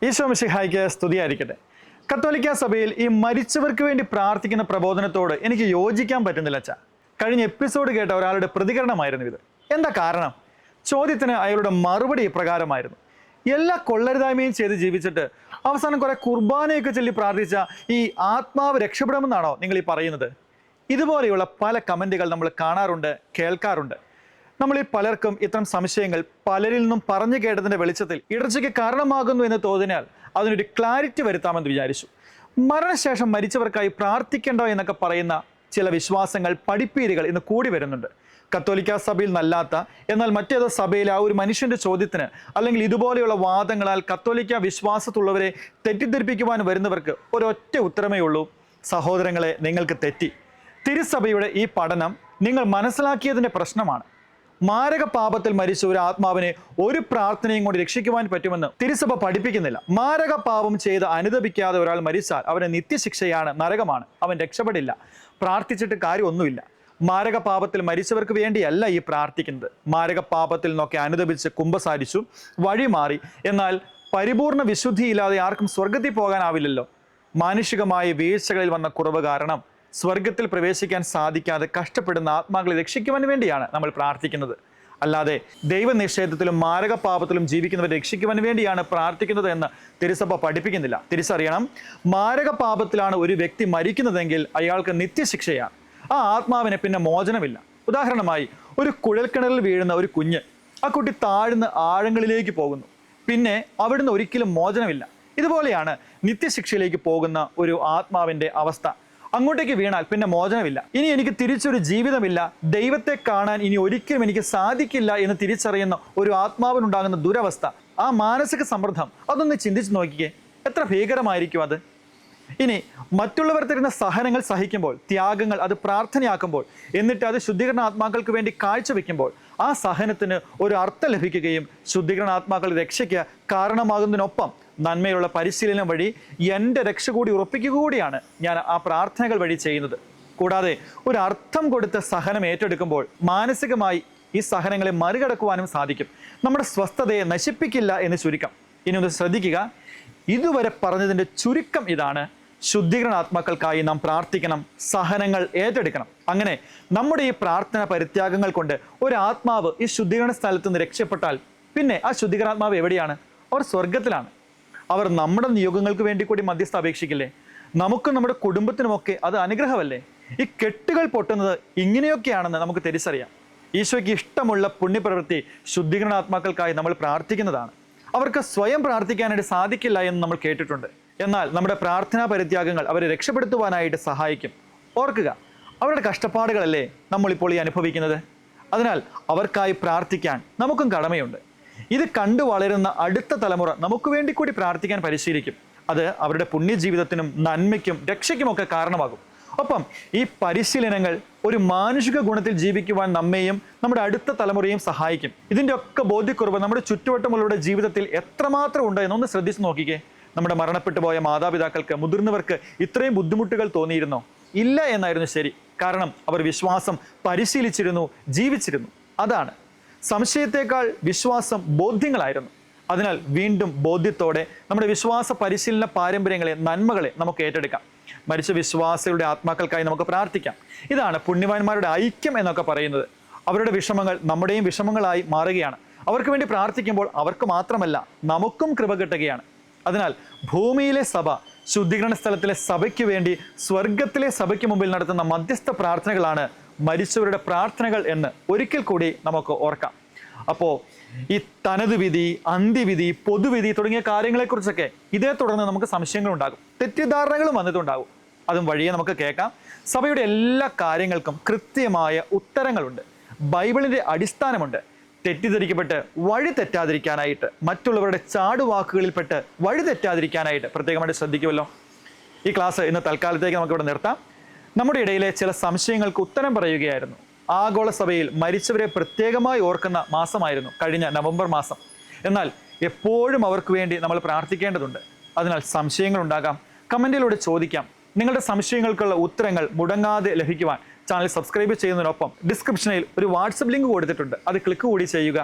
ഈശോ മിശിഹായ്ക്ക് സ്തുതിയായിരിക്കട്ടെ. കത്തോലിക്ക സഭയിൽ ഈ മരിച്ചവർക്ക് വേണ്ടി പ്രാർത്ഥിക്കുന്ന പ്രബോധനത്തോട് എനിക്ക് യോജിക്കാൻ പറ്റുന്നില്ല അച്ഛാ. കഴിഞ്ഞ എപ്പിസോഡ് കേട്ട ഒരാളുടെ പ്രതികരണമായിരുന്നു ഇത്. എന്താ കാരണം? ചോദ്യത്തിന് അയാളുടെ മറുപടി ഇപ്രകാരമായിരുന്നു: എല്ലാ കൊള്ളരുതായ്മയും ചെയ്ത് ജീവിച്ചിട്ട് അവസാനം കുറെ കുർബാനയൊക്കെ ചൊല്ലി പ്രാർത്ഥിച്ച ഈ ആത്മാവ് രക്ഷപ്പെടുമെന്നാണോ നിങ്ങൾ ഈ പറയുന്നത്? ഇതുപോലെയുള്ള പല കമൻറ്റുകൾ നമ്മൾ കാണാറുണ്ട്, കേൾക്കാറുണ്ട്. നമ്മളിൽ പലർക്കും ഇത്തരം സംശയങ്ങൾ പലരിൽ നിന്നും പറഞ്ഞു കേട്ടതിൻ്റെ വെളിച്ചത്തിൽ ഇടർച്ചയ്ക്ക് കാരണമാകുന്നു എന്ന് തോന്നിയാൽ അതിനൊരു ക്ലാരിറ്റി വരുത്താമെന്ന് വിചാരിച്ചു. മരണശേഷം മരിച്ചവർക്കായി പ്രാർത്ഥിക്കേണ്ടോ എന്നൊക്കെ പറയുന്ന ചില വിശ്വാസങ്ങൾ, പഠിപ്പീരുകൾ ഇന്ന് കൂടി വരുന്നുണ്ട്. കത്തോലിക്ക സഭയിൽ നല്ലാത്ത എന്നാൽ മറ്റേതോ സഭയിലെ ആ ഒരു മനുഷ്യൻ്റെ ചോദ്യത്തിന് അല്ലെങ്കിൽ ഇതുപോലെയുള്ള വാദങ്ങളാൽ കത്തോലിക്ക വിശ്വാസത്തുള്ളവരെ തെറ്റിദ്ധരിപ്പിക്കുവാൻ വരുന്നവർക്ക് ഒരൊറ്റ ഉത്തരമേ ഉള്ളൂ: സഹോദരങ്ങളെ, നിങ്ങൾക്ക് തെറ്റി. തിരുസഭയുടെ ഈ പഠനം നിങ്ങൾ മനസ്സിലാക്കിയതിൻ്റെ പ്രശ്നമാണ്. മാരക പാപത്തിൽ മരിച്ച ഒരു ആത്മാവിനെ ഒരു പ്രാർത്ഥനയും കൊണ്ട് രക്ഷിക്കുവാൻ പറ്റുമെന്ന് തിരുസഭ പഠിപ്പിക്കുന്നില്ല. മാരക പാപം ചെയ്ത് അനുദപിക്കാതെ ഒരാൾ മരിച്ചാൽ അവന് നിത്യശിക്ഷയാണ്, നരകമാണ്, അവൻ രക്ഷപ്പെടില്ല. പ്രാർത്ഥിച്ചിട്ട് കാര്യമൊന്നുമില്ല. മാരക പാപത്തിൽ മരിച്ചവർക്ക് വേണ്ടിയല്ല ഈ പ്രാർത്ഥിക്കുന്നത്. മാരക പാപത്തിൽ നിന്നൊക്കെ അനുദപിച്ച് കുമ്പസാരിച്ചു വഴിമാറി, എന്നാൽ പരിപൂർണ വിശുദ്ധിയില്ലാതെ ആർക്കും സ്വർഗത്തിൽ പോകാനാവില്ലല്ലോ. മാനുഷികമായ വീഴ്ചകളിൽ വന്ന കുറവ് കാരണം സ്വർഗത്തിൽ പ്രവേശിക്കാൻ സാധിക്കാതെ കഷ്ടപ്പെടുന്ന ആത്മാക്കളെ രക്ഷിക്കുവാൻ വേണ്ടിയാണ് നമ്മൾ പ്രാർത്ഥിക്കുന്നത്. അല്ലാതെ ദൈവനിഷേധത്തിലും മാരക പാപത്തിലും ജീവിക്കുന്നവരെ രക്ഷിക്കുവാൻ വേണ്ടിയാണ് പ്രാർത്ഥിക്കുന്നത് എന്ന് തിരുസഭ പഠിപ്പിക്കുന്നില്ല. തിരിച്ചറിയണം, മാരക പാപത്തിലാണ് ഒരു വ്യക്തി മരിക്കുന്നതെങ്കിൽ അയാൾക്ക് നിത്യശിക്ഷയാണ്. ആ ആത്മാവിന് പിന്നെ മോചനമില്ല. ഉദാഹരണമായി, ഒരു കുഴൽക്കിണറിൽ വീഴുന്ന ഒരു കുഞ്ഞ്, ആ കുട്ടി താഴ്ന്ന് ആഴങ്ങളിലേക്ക് പോകുന്നു, പിന്നെ അവിടുന്ന് ഒരിക്കലും മോചനമില്ല. ഇതുപോലെയാണ് നിത്യശിക്ഷയിലേക്ക് പോകുന്ന ഒരു ആത്മാവിൻ്റെ അവസ്ഥ. അങ്ങോട്ടേക്ക് വീണാൽ പിന്നെ മോചനമില്ല. ഇനി എനിക്ക് തിരിച്ചൊരു ജീവിതമില്ല, ദൈവത്തെ കാണാൻ ഇനി ഒരിക്കലും എനിക്ക് സാധിക്കില്ല എന്ന് തിരിച്ചറിയുന്ന ഒരു ആത്മാവിനുണ്ടാകുന്ന ദുരവസ്ഥ, ആ മാനസിക സമ്മർദ്ദം, അതൊന്ന് ചിന്തിച്ച് നോക്കിക്കേ, എത്ര ഭീകരമായിരിക്കും അത്. ഇനി മറ്റുള്ളവർ തരുന്ന സഹനങ്ങൾ സഹിക്കുമ്പോൾ, ത്യാഗങ്ങൾ അത് പ്രാർത്ഥനയാക്കുമ്പോൾ, എന്നിട്ട് അത് ശുദ്ധീകരണ ആത്മാക്കൾക്ക് വേണ്ടി കാഴ്ചവെക്കുമ്പോൾ ആ സഹനത്തിന് ഒരു അർത്ഥം ലഭിക്കുകയും ശുദ്ധീകരണ ആത്മാക്കൾ രക്ഷയ്ക്ക് കാരണമാകുന്നതിനൊപ്പം നന്മയുള്ള പരിശീലനം വഴി എൻ്റെ രക്ഷ കൂടി ഉറപ്പിക്കുക കൂടിയാണ് ഞാൻ ആ പ്രാർത്ഥനകൾ വഴി ചെയ്യുന്നത്. കൂടാതെ ഒരു അർത്ഥം കൊടുത്ത സഹനം ഏറ്റെടുക്കുമ്പോൾ മാനസികമായി ഈ സഹനങ്ങളെ മറികടക്കുവാനും സാധിക്കും. നമ്മുടെ സ്വസ്ഥതയെ നശിപ്പിക്കില്ല എന്ന് ചുരുക്കം. ഇനി ഒന്ന് ശ്രദ്ധിക്കുക, ഇതുവരെ പറഞ്ഞതിൻ്റെ ചുരുക്കം ഇതാണ്: ശുദ്ധീകരണ ആത്മാക്കൾക്കായി നാം പ്രാർത്ഥിക്കണം, സഹനങ്ങൾ ഏറ്റെടുക്കണം. അങ്ങനെ നമ്മുടെ ഈ പ്രാർത്ഥന പരിത്യാഗങ്ങൾ കൊണ്ട് ഒരു ആത്മാവ് ഈ ശുദ്ധീകരണ സ്ഥലത്ത് നിന്ന് രക്ഷപ്പെട്ടാൽ പിന്നെ ആ ശുദ്ധീകരണാത്മാവ് എവിടെയാണ്? അവർ സ്വർഗത്തിലാണ്. അവർ നമ്മുടെ നിയോഗങ്ങൾക്ക് വേണ്ടി കൂടി മധ്യസ്ഥ അപേക്ഷിക്കില്ലേ? നമുക്കും നമ്മുടെ കുടുംബത്തിനുമൊക്കെ അത് അനുഗ്രഹമല്ലേ? ഈ കെട്ടുകൾ പൊട്ടുന്നത് ഇങ്ങനെയൊക്കെയാണെന്ന് നമുക്ക് തിരിച്ചറിയാം. ഈശോയ്ക്ക് ഇഷ്ടമുള്ള പുണ്യപ്രവൃത്തി ശുദ്ധീകരണ ആത്മാക്കൾക്കായി നമ്മൾ പ്രാർത്ഥിക്കുന്നതാണ്. അവർക്ക് സ്വയം പ്രാർത്ഥിക്കാനായിട്ട് സാധിക്കില്ല എന്ന് നമ്മൾ കേട്ടിട്ടുണ്ട്. എന്നാൽ നമ്മുടെ പ്രാർത്ഥനാ പരിത്യാഗങ്ങൾ അവരെ രക്ഷപ്പെടുത്തുവാനായിട്ട് സഹായിക്കും. ഓർക്കുക, അവരുടെ കഷ്ടപ്പാടുകളല്ലേ നമ്മളിപ്പോൾ ഈ അനുഭവിക്കുന്നത്. അതിനാൽ അവർക്കായി പ്രാർത്ഥിക്കാൻ നമുക്കും കടമയുണ്ട്. ഇത് കണ്ടു വളരുന്ന അടുത്ത തലമുറ നമുക്ക് വേണ്ടി കൂടി പ്രാർത്ഥിക്കാൻ പരിശീലിക്കും. അത് അവരുടെ പുണ്യജീവിതത്തിനും നന്മയ്ക്കും രക്ഷയ്ക്കുമൊക്കെ കാരണമാകും. ഒപ്പം ഈ പരിശീലനങ്ങൾ ഒരു മാനുഷിക ഗുണത്തിൽ ജീവിക്കുവാൻ നമ്മെയും നമ്മുടെ അടുത്ത തലമുറയും സഹായിക്കും. ഇതിൻ്റെ ഒക്കെ ബോധ്യക്കുറവ് നമ്മുടെ ചുറ്റുവട്ടമുള്ളവരുടെ ജീവിതത്തിൽ എത്രമാത്രം ഉണ്ട് എന്നൊന്ന് ശ്രദ്ധിച്ച് നോക്കിക്കേ. നമ്മുടെ മരണപ്പെട്ടു പോയ മാതാപിതാക്കൾക്ക്, മുതിർന്നവർക്ക് ഇത്രയും ബുദ്ധിമുട്ടുകൾ തോന്നിയിരുന്നോ? ഇല്ല എന്നായിരുന്നു ശരി. കാരണം അവർ വിശ്വാസം പരിശീലിച്ചിരുന്നു, ജീവിച്ചിരുന്നു. അതാണ്. സംശയത്തേക്കാൾ വിശ്വാസം ബോധ്യങ്ങളായിരുന്നു. അതിനാൽ വീണ്ടും ബോധ്യത്തോടെ നമ്മുടെ വിശ്വാസ പരിശീലന പാരമ്പര്യങ്ങളെ, നന്മകളെ നമുക്ക് ഏറ്റെടുക്കാം. മരിച്ച വിശ്വാസികളുടെ ആത്മാക്കൾക്കായി നമുക്ക് പ്രാർത്ഥിക്കാം. ഇതാണ് പുണ്യവാന്മാരുടെ ഐക്യം എന്നൊക്കെ പറയുന്നത്. അവരുടെ വിഷമങ്ങൾ നമ്മുടെയും വിഷമങ്ങളായി മാറുകയാണ്. അവർക്ക് വേണ്ടി പ്രാർത്ഥിക്കുമ്പോൾ അവർക്ക് മാത്രമല്ല നമുക്കും കൃപ കിട്ടുകയാണ്. അതിനാൽ ഭൂമിയിലെ സഭ ശുദ്ധീകരണ സ്ഥലത്തിലെ സഭയ്ക്ക് വേണ്ടി സ്വർഗത്തിലെ സഭയ്ക്ക് മുമ്പിൽ നടത്തുന്ന മധ്യസ്ഥ പ്രാർത്ഥനകളാണ് മരിച്ചവരുടെ പ്രാർത്ഥനകൾ എന്ന് ഒരിക്കൽ കൂടി നമുക്ക് ഓർക്കാം. അപ്പോൾ ഈ തനത് വിധി, അന്ത്യവിധി, പൊതുവിധി തുടങ്ങിയ കാര്യങ്ങളെക്കുറിച്ചൊക്കെ ഇതേ തുടർന്ന് നമുക്ക് സംശയങ്ങളുണ്ടാകും, തെറ്റിദ്ധാരണകളും വന്നിട്ടുണ്ടാകും. അതും വഴിയെ നമുക്ക് കേൾക്കാം. സഭയുടെ എല്ലാ കാര്യങ്ങൾക്കും കൃത്യമായ ഉത്തരങ്ങളുണ്ട്. ബൈബിളിൻ്റെ അടിസ്ഥാനമുണ്ട്. തെറ്റിദ്ധരിക്കപ്പെട്ട് വഴി തെറ്റാതിരിക്കാനായിട്ട്, മറ്റുള്ളവരുടെ ചാടുവാക്കുകളിൽപ്പെട്ട് വഴി തെറ്റാതിരിക്കാനായിട്ട് പ്രത്യേകമായിട്ട് ശ്രദ്ധിക്കുമല്ലോ. ഈ ക്ലാസ് ഇന്ന് തൽക്കാലത്തേക്ക് നമുക്കിവിടെ നിർത്താം. നമ്മുടെ ഇടയിലെ ചില സംശയങ്ങൾക്ക് ഉത്തരം പറയുകയായിരുന്നു. ആഗോള സഭയിൽ മരിച്ചവരെ പ്രത്യേകമായി ഓർക്കുന്ന മാസമായിരുന്നു കഴിഞ്ഞ നവംബർ മാസം. എന്നാൽ എപ്പോഴും അവർക്ക് വേണ്ടി നമ്മൾ പ്രാർത്ഥിക്കേണ്ടതുണ്ട്. അതിനാൽ സംശയങ്ങൾ ഉണ്ടാകാം, കമൻറ്റിലൂടെ ചോദിക്കാം. നിങ്ങളുടെ സംശയങ്ങൾക്കുള്ള ഉത്തരങ്ങൾ മുടങ്ങാതെ ലഭിക്കുവാൻ ചാനൽ സബ്സ്ക്രൈബ് ചെയ്യുന്നതിനൊപ്പം ഡിസ്ക്രിപ്ഷനിൽ ഒരു വാട്സപ്പ് ലിങ്ക് കൊടുത്തിട്ടുണ്ട്, അത് ക്ലിക്ക് കൂടി ചെയ്യുക.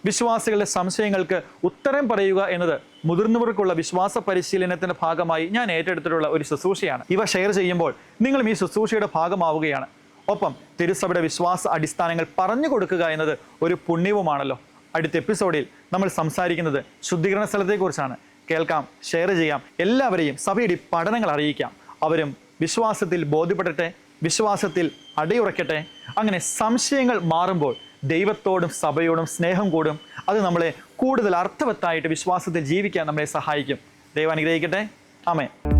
വിശ്വാസികളുടെ സംശയങ്ങൾക്ക് ഉത്തരം പറയുക എന്നത് മുതിർന്നവർക്കുള്ള വിശ്വാസ പരിശീലനത്തിന്റെ ഭാഗമായി ഞാൻ ഏറ്റെടുത്തിട്ടുള്ള ഒരു ശുശ്രൂഷയാണ്. ഇവ ഷെയർ ചെയ്യുമ്പോൾ നിങ്ങളും ഈ ശുശ്രൂഷയുടെ ഭാഗമാവുകയാണ്. ഒപ്പം തിരുസഭയുടെ വിശ്വാസ അടിസ്ഥാനങ്ങൾ പറഞ്ഞു കൊടുക്കുക എന്നത് ഒരു പുണ്യവുമാണല്ലോ. അടുത്ത എപ്പിസോഡിൽ നമ്മൾ സംസാരിക്കുന്നത് ശുദ്ധീകരണ സ്ഥലത്തെക്കുറിച്ചാണ്. കേൾക്കാം, ഷെയർ ചെയ്യാം, എല്ലാവരെയും സഭയുടെ പഠനങ്ങൾ അറിയിക്കാം. അവരും വിശ്വാസത്തിൽ ബോധ്യപ്പെടട്ടെ, വിശ്വാസത്തിൽ അടിയുറയ്ക്കട്ടെ. അങ്ങനെ സംശയങ്ങൾ മാറുമ്പോൾ ദൈവത്തോടും സഭയോടും സ്നേഹം കൂടും. അത് നമ്മളെ കൂടുതൽ അർത്ഥവത്തായിട്ട് വിശ്വാസത്തിൽ ജീവിക്കാൻ നമ്മളെ സഹായിക്കും. ദൈവം അനുഗ്രഹിക്കട്ടെ. ആമേൻ.